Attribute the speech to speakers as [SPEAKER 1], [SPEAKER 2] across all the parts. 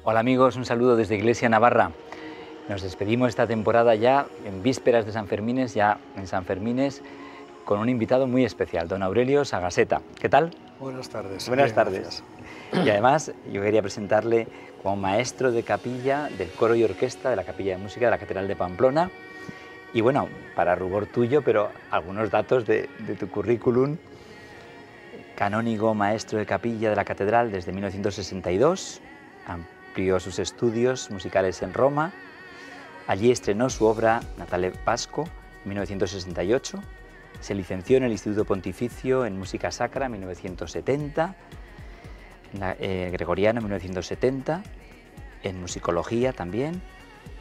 [SPEAKER 1] Hola amigos, un saludo desde Iglesia Navarra. Nos despedimos esta temporada ya en vísperas de San Fermines, ya en San Fermines, con un invitado muy especial, don Aurelio Sagaseta. ¿Qué tal?
[SPEAKER 2] Buenas tardes.
[SPEAKER 1] Buenas tardes. Y además yo quería presentarle como maestro de capilla del coro y orquesta de la Capilla de Música de la Catedral de Pamplona. Y bueno, para rubor tuyo, pero algunos datos de tu currículum. Canónigo maestro de capilla de la Catedral desde 1962, amplió sus estudios musicales en Roma. Allí estrenó su obra Natale Pasco en 1968. Se licenció en el Instituto Pontificio en Música Sacra en 1970, Gregoriano en 1970, en Musicología también.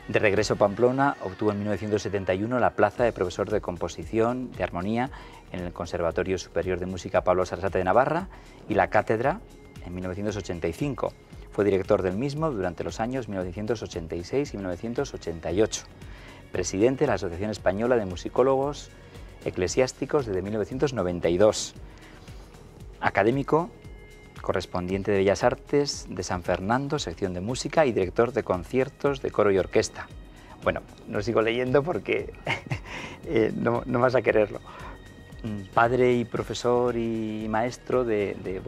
[SPEAKER 1] De regreso a Pamplona, obtuvo en 1971 la plaza de profesor de composición de armonía en el Conservatorio Superior de Música Pablo Sarasate de Navarra y la cátedra en 1985. Fue director del mismo durante los años 1986 y 1988. Presidente de la Asociación Española de Musicólogos Eclesiásticos desde 1992. Académico, correspondiente de Bellas Artes de San Fernando, sección de música, y director de conciertos de coro y orquesta. Bueno, no sigo leyendo porque no vas a quererlo. Padre y profesor y maestro de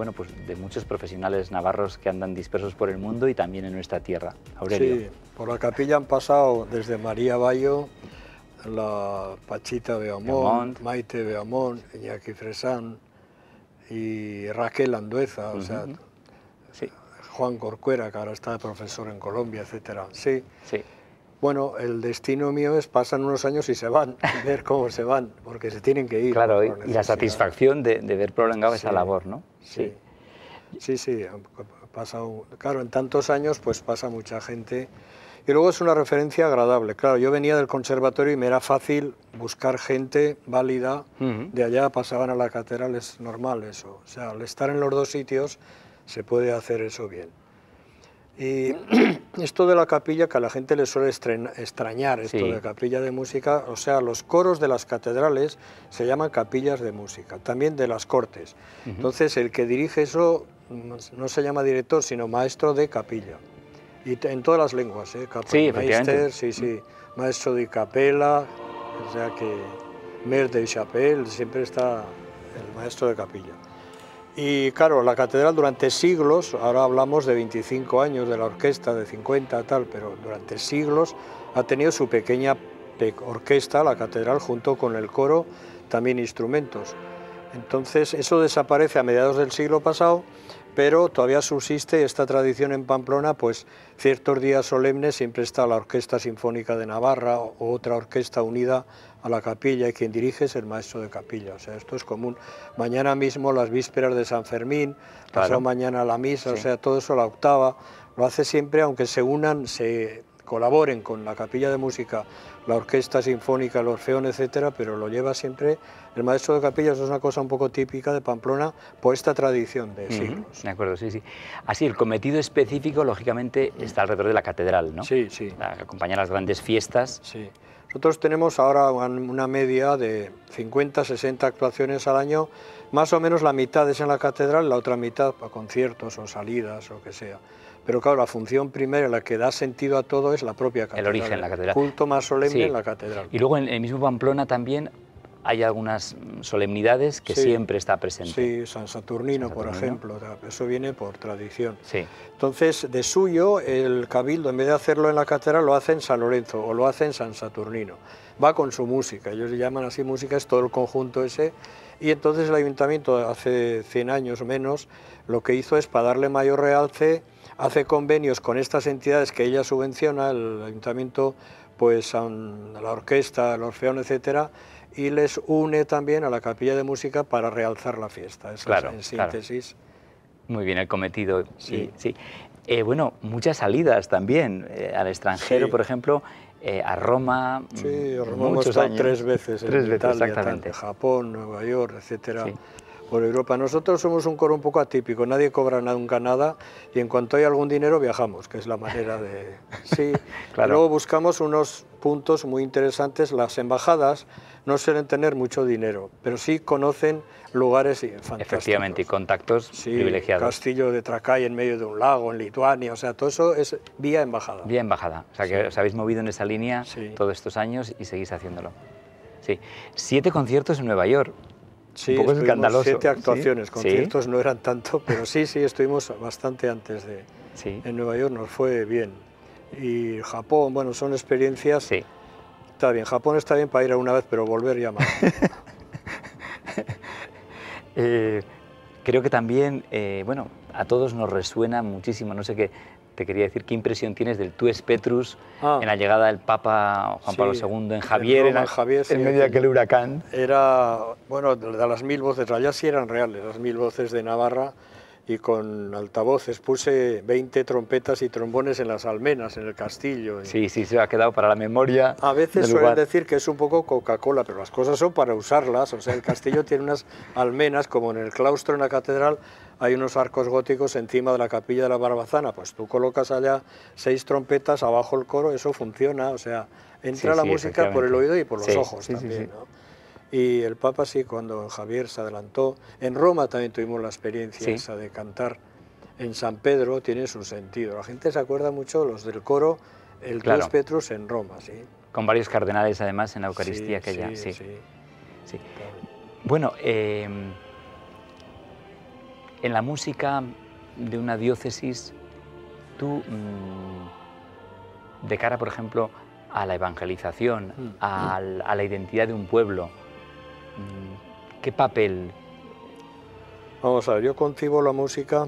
[SPEAKER 1] muchos profesionales navarros que andan dispersos por el mundo y también en nuestra tierra. Aurelio.
[SPEAKER 2] Sí, por la capilla han pasado desde María Bayo, la Pachita Beaumont, Maite Beaumont, Iñaki Fresán y Raquel Andueza, o sea,
[SPEAKER 1] sí.
[SPEAKER 2] Juan Corcuera, que ahora está de profesor en Colombia, etcétera. Sí.
[SPEAKER 1] Sí.
[SPEAKER 2] Bueno, el destino mío es pasan unos años y se van, ver cómo se van, porque se tienen que ir.
[SPEAKER 1] Claro, y la satisfacción de ver prolongada esa labor, ¿no?
[SPEAKER 2] Sí, claro, en tantos años pues pasa mucha gente. Y luego es una referencia agradable. Claro, yo venía del conservatorio y me era fácil buscar gente válida. De allá pasaban a la catedral, es normal eso. O sea, al estar en los dos sitios se puede hacer eso bien. Y esto de la capilla, que a la gente le suele extrañar, esto de capilla de música, o sea, los coros de las catedrales se llaman capillas de música, también de las cortes. Entonces, el que dirige eso no se llama director, sino maestro de capilla. Y en todas las lenguas,
[SPEAKER 1] Meister,
[SPEAKER 2] maestro de capella, o sea que maire de chapelle, siempre está el maestro de capilla. Y claro, la catedral durante siglos, ahora hablamos de 25 años de la orquesta, de 50 tal, pero durante siglos ha tenido su pequeña orquesta, la catedral, junto con el coro, también instrumentos. Entonces eso desaparece a mediados del siglo pasado, pero todavía subsiste esta tradición en Pamplona, pues ciertos días solemnes siempre está la Orquesta Sinfónica de Navarra o otra orquesta unida a la capilla y quien dirige es el maestro de capilla, o sea, esto es común. Mañana mismo las vísperas de San Fermín, pasado mañana la misa, o sea, todo eso la octava, lo hace siempre, aunque se unan, se colaboren con la capilla de música, la orquesta sinfónica, el orfeón, etcétera, pero lo lleva siempre el maestro de capilla. Eso es una cosa un poco típica de Pamplona por esta tradición de siglos.
[SPEAKER 1] De acuerdo, sí. Así, el cometido específico, lógicamente, está alrededor de la catedral, ¿no?
[SPEAKER 2] Sí.
[SPEAKER 1] Acompañar las grandes fiestas.
[SPEAKER 2] Sí. Nosotros tenemos ahora una media de 50, 60 actuaciones al año, más o menos la mitad es en la catedral, la otra mitad para conciertos o salidas o que sea. Pero claro, la función primera, la que da sentido a todo, es la propia catedral.
[SPEAKER 1] El origen, la catedral.
[SPEAKER 2] Culto más solemne en la catedral.
[SPEAKER 1] Y luego en el mismo Pamplona también hay algunas solemnidades que siempre está presente.
[SPEAKER 2] Sí, San Saturnino, por ejemplo, eso viene por tradición.
[SPEAKER 1] Sí.
[SPEAKER 2] Entonces, de suyo, el cabildo, en vez de hacerlo en la catedral, lo hace en San Lorenzo o lo hace en San Saturnino. Va con su música, ellos le llaman así música, es todo el conjunto ese. Y entonces el ayuntamiento, hace 100 años o menos, lo que hizo es, para darle mayor realce, hace convenios con estas entidades que ella subvenciona, el ayuntamiento, pues a la orquesta, el orfeón, etcétera, y les une también a la capilla de música para realzar la fiesta. Eso es, en síntesis.
[SPEAKER 1] Claro. Muy bien el cometido. Sí. Bueno, muchas salidas también al extranjero, por ejemplo, a Roma.
[SPEAKER 2] Sí, a Roma hemos estado 3 veces.
[SPEAKER 1] Italia,
[SPEAKER 2] exactamente. Japón, Nueva York, etcétera. por Europa. Nosotros somos un coro un poco atípico, nadie cobra nunca nada y en cuanto hay algún dinero viajamos, que es la manera de... Sí,
[SPEAKER 1] claro.
[SPEAKER 2] Y luego buscamos unos puntos muy interesantes. Las embajadas no suelen tener mucho dinero, pero sí conocen lugares fantásticos.
[SPEAKER 1] Efectivamente, y contactos privilegiados.
[SPEAKER 2] Castillo de Trakai en medio de un lago, en Lituania, o sea, todo eso es vía embajada.
[SPEAKER 1] Vía embajada, o sea que os habéis movido en esa línea todos estos años y seguís haciéndolo. Sí, 7 conciertos en Nueva York.
[SPEAKER 2] Sí,
[SPEAKER 1] un poco escandaloso.
[SPEAKER 2] 7 actuaciones, conciertos no eran tanto, pero sí, estuvimos bastante antes de... En Nueva York nos fue bien. Y Japón, bueno, son experiencias...
[SPEAKER 1] Sí.
[SPEAKER 2] Está bien, Japón está bien para ir a una vez, pero volver ya más.
[SPEAKER 1] Creo que también, bueno, a todos nos resuena muchísimo, no sé qué, te quería decir, ¿qué impresión tienes del Tues Petrus en la llegada del Papa Juan Pablo II en Javier, en medio de aquel huracán?
[SPEAKER 2] Era, bueno, de las 1000 voces, allá sí eran reales, las 1000 voces de Navarra, y con altavoces puse 20 trompetas y trombones en las almenas, en el castillo.
[SPEAKER 1] Sí, se ha quedado para la memoria.
[SPEAKER 2] A veces suelen decir que es un poco Coca-Cola, pero las cosas son para usarlas. O sea, el castillo tiene unas almenas, como en el claustro, en la catedral, hay unos arcos góticos encima de la capilla de la Barbazana. Pues tú colocas allá 6 trompetas, abajo el coro, eso funciona. O sea, entra la música por el oído y por los ojos también, ¿no? Y el Papa sí, cuando Javier se adelantó. En Roma también tuvimos la experiencia esa de cantar en San Pedro, tiene su sentido. La gente se acuerda mucho, los del coro, el Tues Petrus en Roma, sí.
[SPEAKER 1] Con varios cardenales además en la Eucaristía aquella, sí. Bueno, en la música de una diócesis, tú, de cara, por ejemplo, a la evangelización, a la identidad de un pueblo, ¿qué papel?
[SPEAKER 2] Vamos a ver, yo concibo la música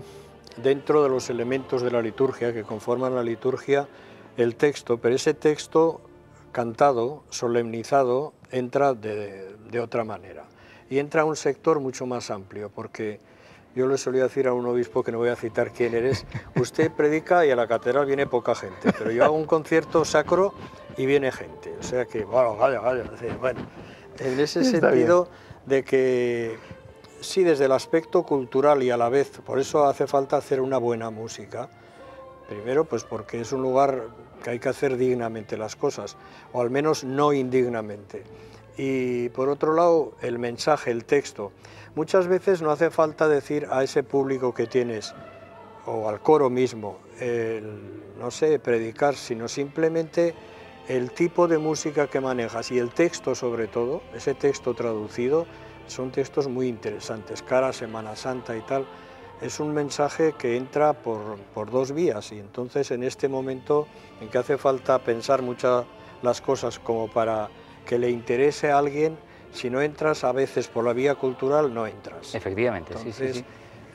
[SPEAKER 2] dentro de los elementos de la liturgia que conforman la liturgia, el texto, pero ese texto cantado, solemnizado, entra de otra manera y entra a un sector mucho más amplio, porque yo le solía decir a un obispo, que no voy a citar quién eres, usted predica y a la catedral viene poca gente, pero yo hago un concierto sacro y viene gente, o sea que, bueno, en ese sentido de que sí, desde el aspecto cultural y a la vez, por eso hace falta hacer una buena música. Primero, pues porque es un lugar que hay que hacer dignamente las cosas, o al menos no indignamente. Y por otro lado, el mensaje, el texto. Muchas veces no hace falta decir a ese público que tienes, o al coro mismo, no sé, predicar, sino simplemente el tipo de música que manejas y el texto sobre todo, ese texto traducido, son textos muy interesantes, cara a Semana Santa y tal, es un mensaje que entra por 2 vías y entonces en este momento en que hace falta pensar muchas las cosas como para que le interese a alguien, si no entras a veces por la vía cultural, no entras.
[SPEAKER 1] Efectivamente,
[SPEAKER 2] entonces,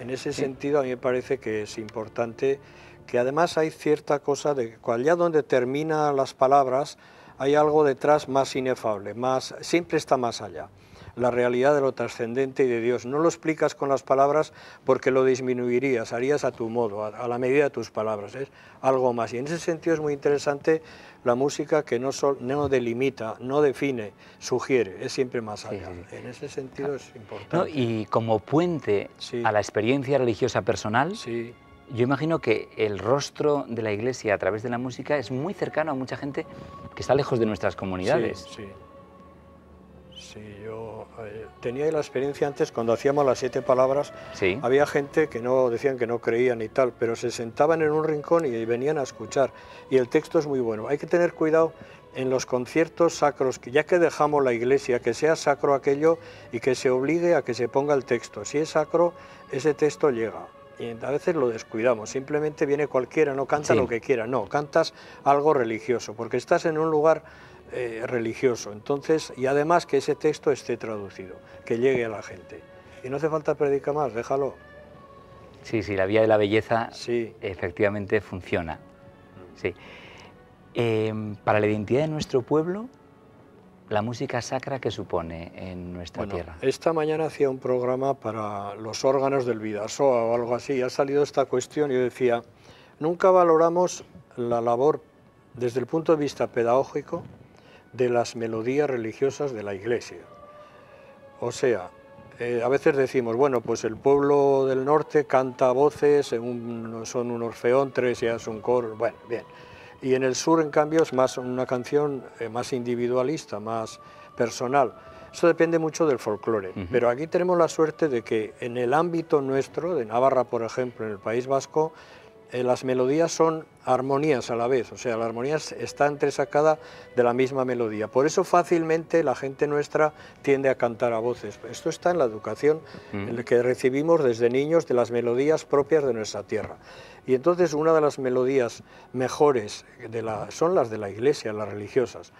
[SPEAKER 2] en ese sentido a mí me parece que es importante que además hay cierta cosa de que allá donde terminan las palabras hay algo detrás más inefable, siempre está más allá. La realidad de lo trascendente y de Dios. No lo explicas con las palabras porque lo disminuirías, harías a tu modo, a la medida de tus palabras, es algo más. Y en ese sentido es muy interesante la música que no delimita, no define, sugiere, es siempre más allá. En ese sentido es importante.
[SPEAKER 1] No, y como puente a la experiencia religiosa personal, yo imagino que el rostro de la Iglesia a través de la música es muy cercano a mucha gente que está lejos de nuestras comunidades.
[SPEAKER 2] Sí, yo tenía la experiencia antes cuando hacíamos las 7 palabras, había gente que decían que no creían y tal, pero se sentaban en un rincón y venían a escuchar, y el texto es muy bueno. Hay que tener cuidado en los conciertos sacros, que ya que dejamos la iglesia, que sea sacro aquello y que se obligue a que se ponga el texto. Si es sacro, ese texto llega. Y a veces lo descuidamos, simplemente viene cualquiera, no canta lo que quiera, no, cantas algo religioso, porque estás en un lugar religioso, entonces, y además que ese texto esté traducido, que llegue a la gente. Y no hace falta predicar más, déjalo.
[SPEAKER 1] Sí, la vía de la belleza efectivamente funciona. Para la identidad de nuestro pueblo, la música sacra, ¿qué supone en nuestra tierra?
[SPEAKER 2] Esta mañana hacía un programa para los órganos del Bidasoa o algo así, y ha salido esta cuestión y yo decía, nunca valoramos la labor desde el punto de vista pedagógico de las melodías religiosas de la Iglesia. O sea, a veces decimos, bueno, pues el pueblo del norte canta a voces, son un orfeón, tres ya es un coro, bueno, bien. Y en el sur, en cambio, es más una canción más individualista, más personal. Eso depende mucho del folclore, pero aquí tenemos la suerte de que en el ámbito nuestro, de Navarra, por ejemplo, en el País Vasco, las melodías son armonías a la vez, o sea, la armonía está entresacada de la misma melodía. Por eso fácilmente la gente nuestra tiende a cantar a voces. Esto está en la educación en la que recibimos desde niños de las melodías propias de nuestra tierra. Y entonces una de las melodías mejores son las de la iglesia, las religiosas,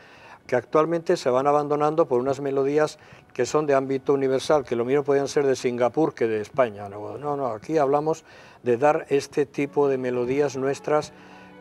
[SPEAKER 2] que actualmente se van abandonando por unas melodías que son de ámbito universal, que lo mismo podrían ser de Singapur que de España. No, aquí hablamos de dar este tipo de melodías nuestras,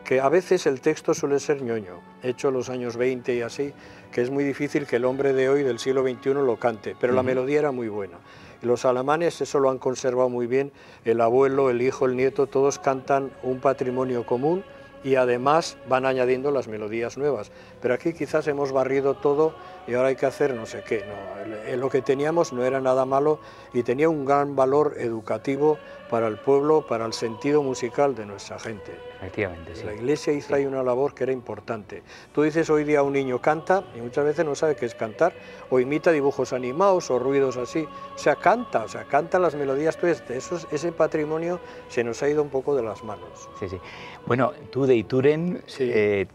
[SPEAKER 2] que a veces el texto suele ser ñoño, hecho en los años 20 y así, que es muy difícil que el hombre de hoy, del siglo XXI, lo cante, pero la melodía era muy buena. Y los alemanes eso lo han conservado muy bien, el abuelo, el hijo, el nieto, todos cantan un patrimonio común y además van añadiendo las melodías nuevas. Pero aquí quizás hemos barrido todo y ahora hay que hacer no sé qué. No, lo que teníamos no era nada malo y tenía un gran valor educativo para el pueblo, para el sentido musical de nuestra gente.
[SPEAKER 1] Efectivamente, sí.
[SPEAKER 2] La Iglesia hizo ahí una labor que era importante. Tú dices hoy día un niño canta y muchas veces no sabe qué es cantar, o imita dibujos animados o ruidos así. O sea, canta las melodías. Ese patrimonio se nos ha ido un poco de las manos.
[SPEAKER 1] Sí, sí. Bueno, tú de Ituren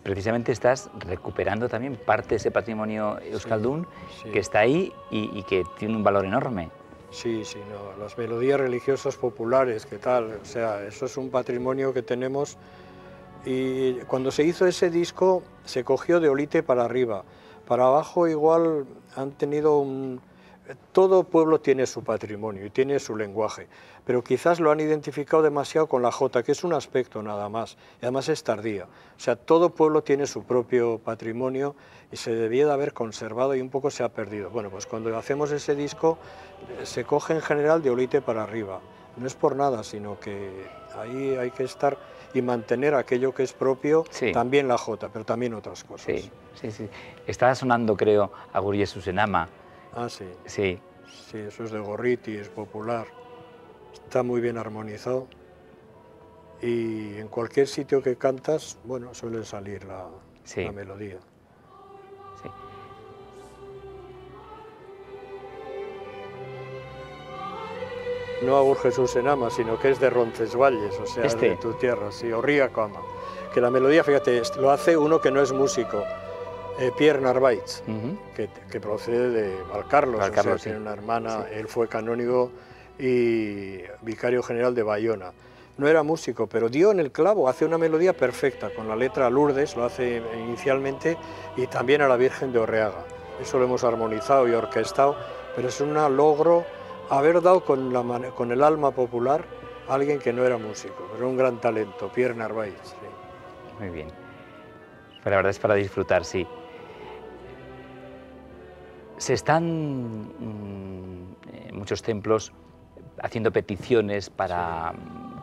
[SPEAKER 1] precisamente estás recuperando también parte de ese patrimonio euskaldún que está ahí y que tiene un valor enorme.
[SPEAKER 2] Sí, no, las melodías religiosas populares, ¿qué tal? O sea, eso es un patrimonio que tenemos y cuando se hizo ese disco se cogió de Olite para arriba. Para abajo igual han tenido todo pueblo tiene su patrimonio y tiene su lenguaje, pero quizás lo han identificado demasiado con la jota, que es un aspecto nada más, y además es tardía. O sea, todo pueblo tiene su propio patrimonio y se debía de haber conservado y un poco se ha perdido. Bueno, pues cuando hacemos ese disco se coge en general de Olite para arriba. No es por nada, sino que ahí hay que estar y mantener aquello que es propio, también la jota, pero también otras cosas.
[SPEAKER 1] Sí. Estaba sonando, creo, Agur Jesús en Ama.
[SPEAKER 2] Ah, sí.
[SPEAKER 1] Sí.
[SPEAKER 2] Sí, eso es de Gorriti, es popular. Está muy bien armonizado. Y en cualquier sitio que cantas, bueno, suele salir la melodía.
[SPEAKER 1] Sí.
[SPEAKER 2] No Agur Jesús en Ama, sino que es de Roncesvalles, o sea, de tu tierra, sí, o Ríaco-Ama. Que la melodía, fíjate, lo hace uno que no es músico, Pierre Narváez, que procede de Valcarlos, o sea, tiene una hermana, él fue canónigo y vicario general de Bayona. No era músico, pero dio en el clavo, hace una melodía perfecta, con la letra a Lourdes, lo hace inicialmente, y también a la Virgen de Orreaga. Eso lo hemos armonizado y orquestado, pero es un logro haber dado con el alma popular a alguien que no era músico, pero un gran talento, Pierre Narváez. Sí.
[SPEAKER 1] Muy bien. Pero la verdad es para disfrutar, sí. Se están en muchos templos haciendo peticiones para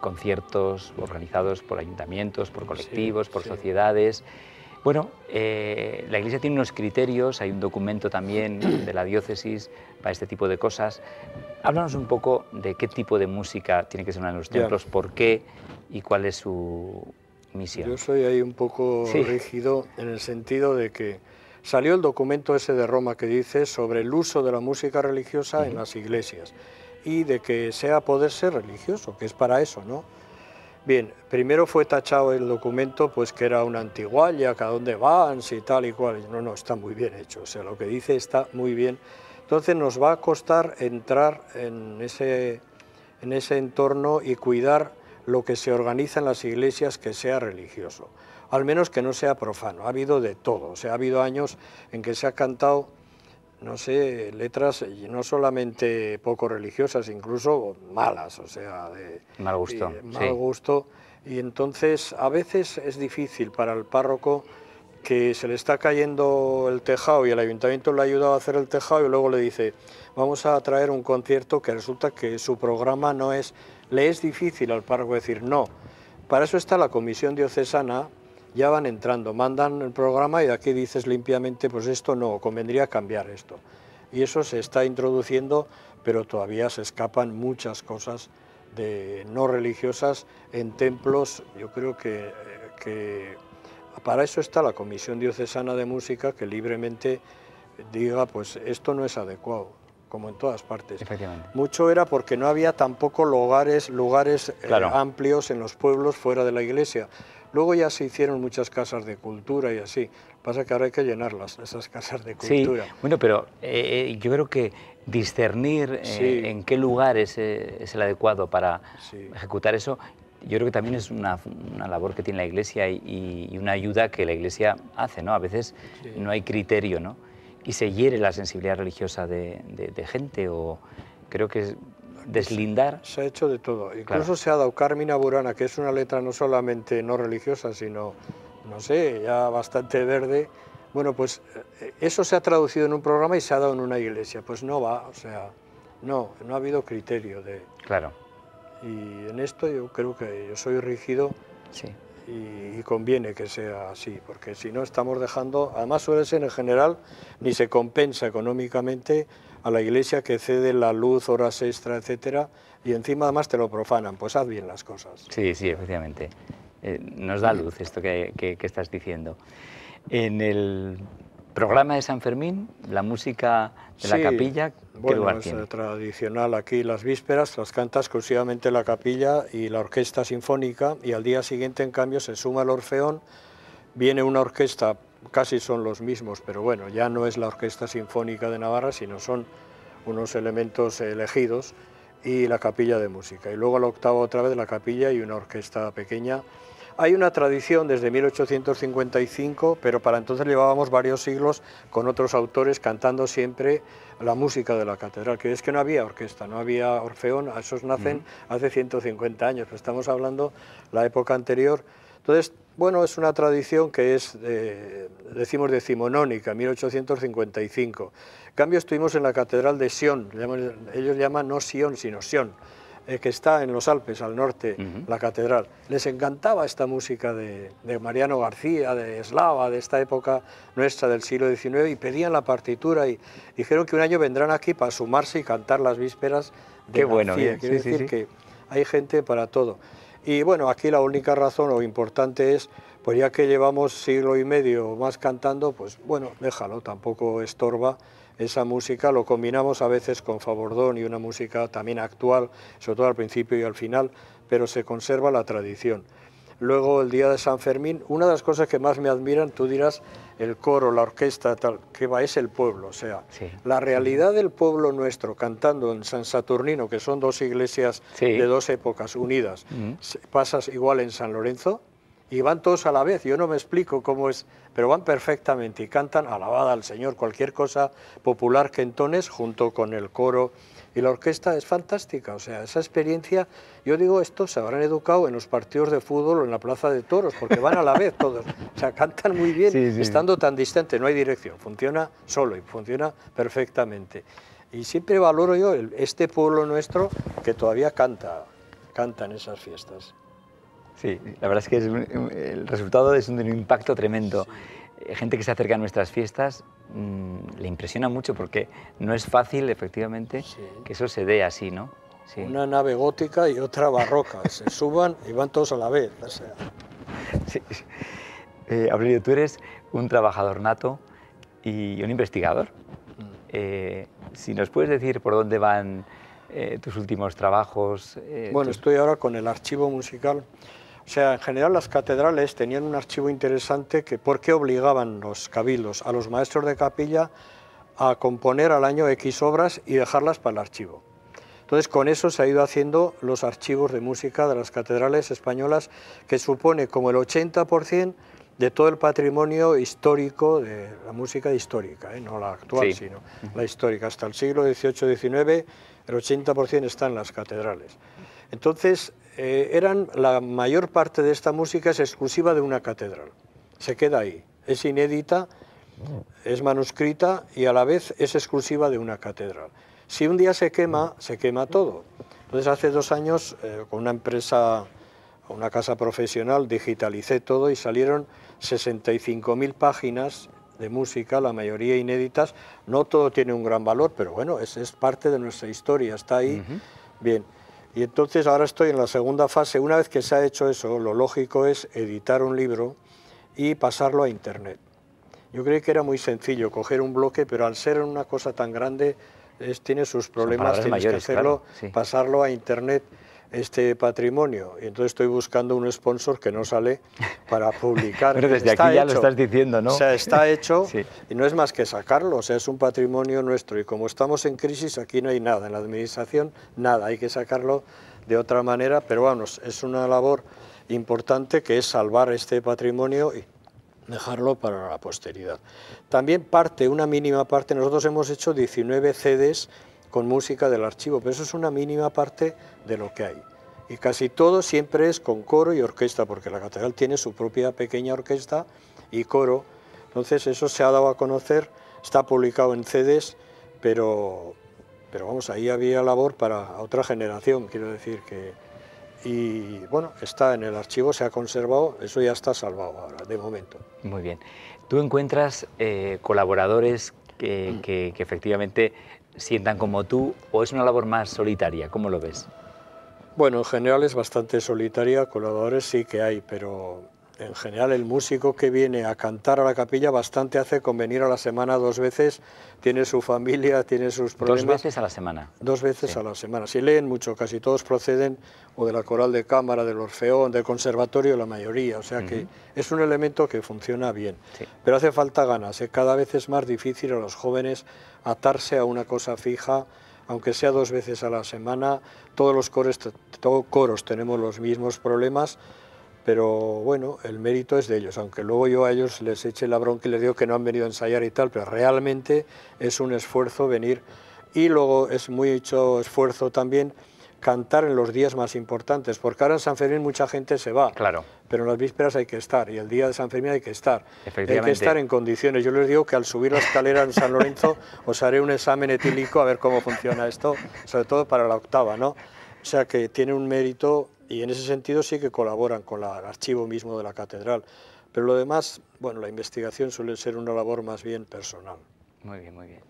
[SPEAKER 1] conciertos organizados por ayuntamientos, por colectivos, por sociedades. Bueno, la Iglesia tiene unos criterios, hay un documento también de la diócesis para este tipo de cosas. Háblanos un poco de qué tipo de música tiene que sonar en los templos, por qué y cuál es su misión.
[SPEAKER 2] Yo soy ahí un poco rígido en el sentido de que salió el documento ese de Roma que dice sobre el uso de la música religiosa en las iglesias y de que sea poder ser religioso, que es para eso, ¿no? Bien, primero fue tachado el documento pues que era una antigualla, que a dónde van, si tal y cual. No, está muy bien hecho, o sea, lo que dice está muy bien. Entonces nos va a costar entrar en ese entorno y cuidar lo que se organiza en las iglesias que sea religioso, al menos que no sea profano. Ha habido de todo, o sea, ha habido años en que se ha cantado, no sé, letras no solamente poco religiosas, incluso malas, o sea, de
[SPEAKER 1] mal gusto.
[SPEAKER 2] Mal gusto. Y entonces a veces es difícil para el párroco que se le está cayendo el tejado y el ayuntamiento le ha ayudado a hacer el tejado y luego le dice, vamos a traer un concierto que resulta que su programa no es... Le es difícil al párroco decir no. Para eso está la comisión diocesana, ya van entrando, mandan el programa y de aquí dices limpiamente, pues esto no, convendría cambiar esto. Y eso se está introduciendo pero todavía se escapan muchas cosas no religiosas en templos. Yo creo que para eso está la Comisión Diocesana de Música, que libremente diga, pues esto no es adecuado, como en todas partes.
[SPEAKER 1] Efectivamente.
[SPEAKER 2] Mucho era porque no había tampoco lugares
[SPEAKER 1] claro,
[SPEAKER 2] amplios en los pueblos fuera de la iglesia. Luego ya se hicieron muchas casas de cultura y así. Pasa que ahora hay que llenarlas, esas casas de cultura.
[SPEAKER 1] Sí, bueno, pero yo creo que discernir en qué lugar es el adecuado para ejecutar eso, yo creo que también es una labor que tiene la Iglesia y una ayuda que la Iglesia hace, ¿no? A veces no hay criterio, ¿no? Y se hiere la sensibilidad religiosa de gente, o creo que es deslindar.
[SPEAKER 2] Se ha hecho de todo. Incluso se ha dado Carmina Burana, que es una letra no solamente no religiosa, sino, no sé, ya bastante verde. Bueno, pues eso se ha traducido en un programa y se ha dado en una iglesia. Pues no va, o sea, no ha habido criterio de...
[SPEAKER 1] Claro.
[SPEAKER 2] Y en esto yo creo que yo soy rígido.
[SPEAKER 1] Sí.
[SPEAKER 2] Y conviene que sea así, porque si no estamos dejando, además suele ser en general, ni se compensa económicamente a la iglesia que cede la luz, horas extra, etcétera, y encima además te lo profanan. Pues haz bien las cosas.
[SPEAKER 1] Sí, sí, efectivamente. Nos da luz esto que estás diciendo. En el programa de San Fermín, la música de la capilla, ¿qué lugar tiene?
[SPEAKER 2] Es tradicional aquí, las vísperas las canta exclusivamente la capilla y la orquesta sinfónica, y al día siguiente, en cambio, se suma el orfeón, viene una orquesta, casi son los mismos, pero bueno, ya no es la Orquesta Sinfónica de Navarra, sino son unos elementos elegidos, y la capilla de música. Y luego a la octava otra vez la capilla y una orquesta pequeña. Hay una tradición desde 1855, pero para entonces llevábamos varios siglos con otros autores cantando siempre la música de la catedral, que es que no había orquesta, no había orfeón, esos nacen hace 150 años, pero estamos hablando la época anterior. Entonces, bueno, es una tradición que es, decimos, decimonónica, 1855. En cambio, estuvimos en la catedral de Sion, ellos llaman no Sion, sino Sion, que está en los Alpes, al norte, la catedral. Les encantaba esta música de Mariano García, de Eslava, de esta época nuestra del siglo XIX, y pedían la partitura y dijeron que un año vendrán aquí para sumarse y cantar las vísperas de
[SPEAKER 1] Qué bueno,
[SPEAKER 2] García. Quiere decir que hay gente para todo. Y bueno, aquí la única razón o importante es, pues ya que llevamos siglo y medio más cantando, pues bueno, déjalo, tampoco estorba esa música. Lo combinamos a veces con Favordón y una música también actual, sobre todo al principio y al final, pero se conserva la tradición. Luego, el día de San Fermín, una de las cosas que más me admiran, tú dirás, el coro, la orquesta, tal, que va, es el pueblo. O sea, la realidad del pueblo nuestro, cantando en San Saturnino, que son dos iglesias de dos épocas unidas, pasas igual en San Lorenzo, y van todos a la vez. Yo no me explico cómo es, pero van perfectamente y cantan alabada al Señor, cualquier cosa popular que entones, junto con el coro y la orquesta, es fantástica. O sea, esa experiencia, yo digo, estos se habrán educado en los partidos de fútbol o en la plaza de toros, porque van a la vez todos. O sea, cantan muy bien, estando tan distante, no hay dirección, funciona solo y funciona perfectamente. Y siempre valoro yo este pueblo nuestro que todavía canta en esas fiestas.
[SPEAKER 1] Sí, la verdad es que el resultado es un impacto tremendo. Gente que se acerca a nuestras fiestas le impresiona mucho, porque no es fácil, efectivamente, que eso se dé así, ¿no? Sí.
[SPEAKER 2] Una nave gótica y otra barroca, se suban y van todos a la vez. O sea.
[SPEAKER 1] Aurelio, tú eres un trabajador nato y un investigador. Si nos puedes decir por dónde van tus últimos trabajos.
[SPEAKER 2] Bueno, estoy ahora con el archivo musical. O sea, en general las catedrales tenían un archivo interesante que ¿por qué obligaban los cabildos a los maestros de capilla a componer al año X obras y dejarlas para el archivo? Entonces, con eso se ha ido haciendo los archivos de música de las catedrales españolas, que supone como el 80% de todo el patrimonio histórico de la música histórica, no la actual, sino la histórica. Hasta el siglo XVIII-XIX, el 80% está en las catedrales. Entonces, la mayor parte de esta música es exclusiva de una catedral. Se queda ahí. Es inédita, es manuscrita y a la vez es exclusiva de una catedral. Si un día se quema todo. Entonces, hace 2 años, con una empresa, una casa profesional, digitalicé todo y salieron 65.000 páginas de música, la mayoría inéditas. No todo tiene un gran valor, pero bueno, es parte de nuestra historia, está ahí. Bien, y entonces ahora estoy en la segunda fase. Una vez que se ha hecho eso, lo lógico es editar un libro y pasarlo a Internet. Yo creí que era muy sencillo coger un bloque, pero al ser una cosa tan grande tiene sus problemas, tienes
[SPEAKER 1] mayores,
[SPEAKER 2] que hacerlo,
[SPEAKER 1] claro, sí.
[SPEAKER 2] pasarlo a Internet, este patrimonio. Y entonces estoy buscando un sponsor que no sale para publicar.
[SPEAKER 1] Pero desde aquí ya lo estás diciendo, ¿no?
[SPEAKER 2] O sea, está hecho
[SPEAKER 1] sí.
[SPEAKER 2] y no es más que sacarlo, o sea, es un patrimonio nuestro y como estamos en crisis aquí no hay nada, en la administración nada, hay que sacarlo de otra manera, pero vamos, es una labor importante que es salvar este patrimonio y dejarlo para la posteridad. También una mínima parte, nosotros hemos hecho 19 CDs con música del archivo, pero eso es una mínima parte de lo que hay. Y casi todo siempre es con coro y orquesta, porque la catedral tiene su propia pequeña orquesta y coro. Entonces eso se ha dado a conocer, está publicado en CDs, pero vamos, ahí había labor para otra generación, quiero decir que... Y bueno, está en el archivo, se ha conservado, eso ya está salvado ahora, de momento.
[SPEAKER 1] Muy bien. ¿Tú encuentras colaboradores que efectivamente sientan como tú, o es una labor más solitaria? ¿Cómo lo ves?
[SPEAKER 2] Bueno, en general es bastante solitaria, colaboradores sí que hay, pero en general el músico que viene a cantar a la capilla bastante hace con venir a la semana 2 veces, tiene su familia, tiene sus problemas.
[SPEAKER 1] 2 veces a la semana.
[SPEAKER 2] 2 veces a la semana. Si leen mucho, casi todos proceden o de la coral de cámara, del Orfeón, del conservatorio, la mayoría, o sea que es un elemento que funciona bien. Sí. Pero hace falta ganas, cada vez es más difícil a los jóvenes atarse a una cosa fija, aunque sea 2 veces a la semana. Todos los coros tenemos los mismos problemas, pero bueno, el mérito es de ellos, aunque luego yo a ellos les eche la bronca y les digo que no han venido a ensayar y tal, pero realmente es un esfuerzo venir. Y luego es mucho esfuerzo también cantar en los días más importantes, porque ahora en San Fermín mucha gente se va,
[SPEAKER 1] claro,
[SPEAKER 2] pero en las vísperas hay que estar, y el día de San Fermín hay que estar.
[SPEAKER 1] Efectivamente.
[SPEAKER 2] Hay que estar en condiciones. Yo les digo que al subir la escalera en San Lorenzo os haré un examen etílico a ver cómo funciona esto, sobre todo para la octava, ¿no? O sea que tiene un mérito y en ese sentido sí que colaboran con el archivo mismo de la catedral. Pero lo demás, bueno, la investigación suele ser una labor más bien personal.
[SPEAKER 1] Muy bien, muy bien.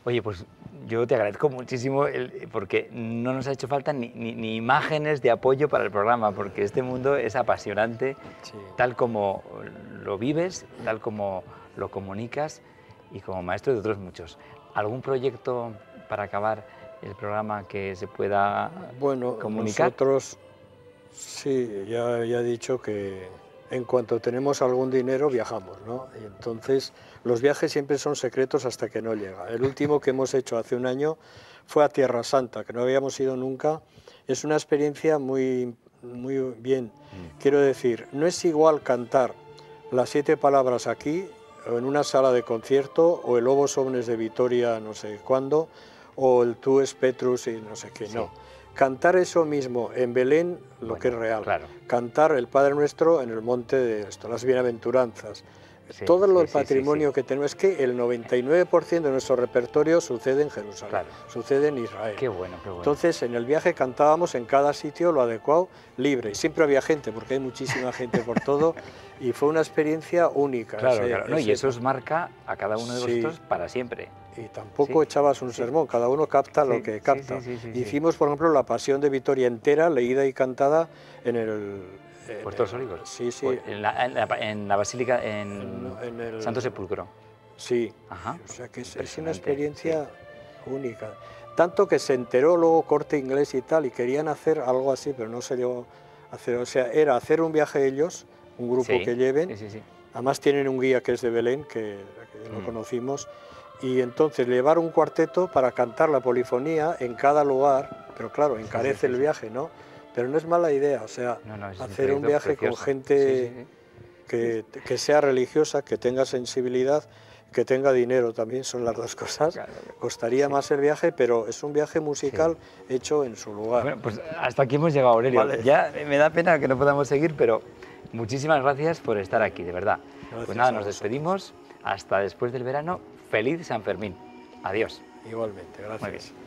[SPEAKER 1] Oye, pues yo te agradezco muchísimo porque no nos ha hecho falta ni imágenes de apoyo para el programa, porque este mundo es apasionante, sí, tal como lo vives, tal como lo comunicas y como maestro de otros muchos. ¿Algún proyecto para acabar el programa que se pueda comunicar?
[SPEAKER 2] Nosotros, sí, ya he dicho que en cuanto tenemos algún dinero viajamos, ¿no? Y entonces los viajes siempre son secretos hasta que no llega. El último que hemos hecho hace un año fue a Tierra Santa, que no habíamos ido nunca. Es una experiencia muy bien. Quiero decir, no es igual cantar las 7 palabras aquí, o en una sala de concierto, o el Obos Omnes de Vitoria no sé cuándo, o el Tu es Petrus y no sé qué, sí. No. Cantar eso mismo en Belén, lo que es real. Claro. Cantar el Padre Nuestro en el monte de las Bienaventuranzas. Sí, todo el patrimonio que tenemos, es que el 99% de nuestro repertorio sucede en Jerusalén, claro, sucede en Israel.
[SPEAKER 1] Qué bueno, qué bueno.
[SPEAKER 2] Entonces, en el viaje cantábamos en cada sitio lo adecuado, libre. Y siempre había gente, porque hay muchísima gente por todo, y fue una experiencia única.
[SPEAKER 1] Claro, claro. No, y eso os marca a cada uno de vosotros para siempre.
[SPEAKER 2] Y tampoco echabas un sermón, cada uno capta lo que capta. Hicimos, por ejemplo, la Pasión de Vitoria entera, leída y cantada en el...
[SPEAKER 1] ¿Puertos Olivos?
[SPEAKER 2] Sí, sí.
[SPEAKER 1] En la Basílica, en el Santo Sepulcro.
[SPEAKER 2] Sí.
[SPEAKER 1] Ajá.
[SPEAKER 2] O sea que es una experiencia única. Tanto que se enteró luego Corte Inglés y tal, y querían hacer algo así, pero no se llegó a hacer. O sea, era hacer un viaje ellos, un grupo que lleven. Además tienen un guía que es de Belén, que lo conocimos. Y entonces llevar un cuarteto para cantar la polifonía en cada lugar, pero claro, encarece el viaje, ¿no? Pero no es mala idea, o sea, hacer un viaje precioso, con gente que sea religiosa, que tenga sensibilidad, que tenga dinero también, son las dos cosas. Claro, costaría más el viaje, pero es un viaje musical hecho en su lugar.
[SPEAKER 1] Bueno, pues hasta aquí hemos llegado, Aurelio. Vale. Ya me da pena que no podamos seguir, pero muchísimas gracias por estar aquí, de verdad. Gracias, pues nada, nos despedimos, hasta después del verano. Feliz San Fermín. Adiós.
[SPEAKER 2] Igualmente, gracias. Muy bien.